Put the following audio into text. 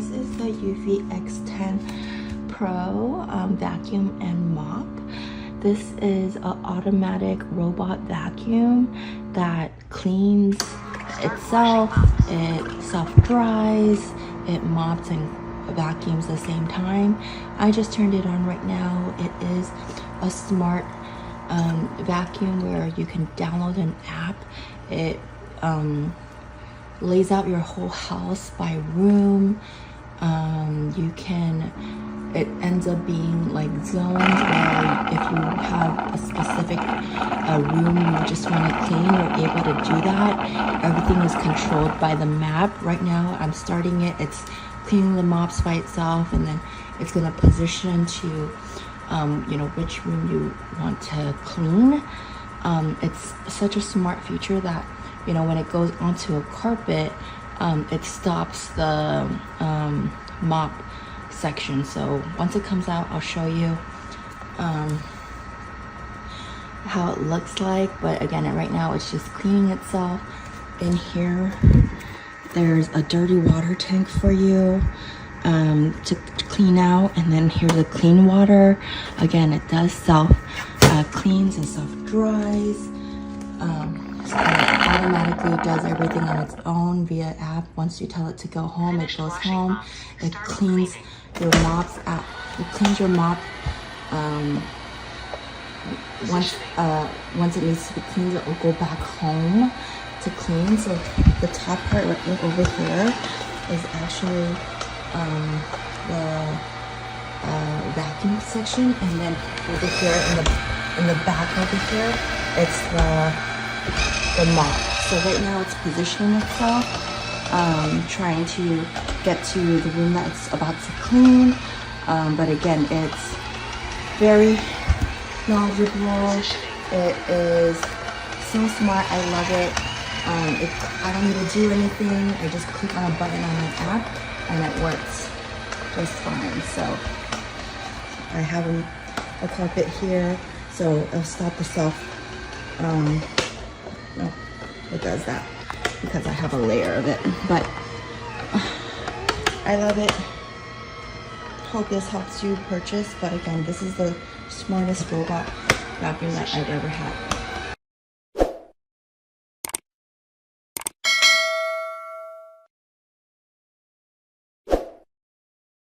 This is the eufy X10 Pro vacuum and mop. This is an automatic robot vacuum that cleans itself, it self-dries, it mops and vacuums at the same time. I just turned it on right now. It is a smart vacuum where you can download an app. It lays out your whole house by room. It ends up being like zones where if you have a specific room you just want to clean, you're able to do that. Everything is controlled by the map. Right now I'm starting it. It's cleaning the mops by itself, and then it's going to position to you know, which room you want to clean. It's such a smart feature that, you know, when it goes onto a carpet, it stops the mop section. So once it comes out, I'll show you how it looks like. But again, right now it's just cleaning itself. In here there's a dirty water tank for you to clean out, and then here's the clean water. Again, it does self cleans and self dries. So it automatically does everything on its own via app. Once you tell it to go home, it goes home. It cleans your mops out. It cleans your mop once it needs to be cleaned. It will go back home to clean. So the top part right over here is actually the vacuum section, and then over here in the back over here, it's the mop. So right now it's positioning itself, trying to get to the room that it's about to clean. But again, it's very knowledgeable. It is so smart. I love it. I don't need to do anything. I just click on a button on my app and it works just fine. So I have a carpet here, so it'll stop the self. No, it does that because I have a layer of it. But I love it. Hope this helps you purchase. But again, this is the smartest robot vacuum that I've ever had.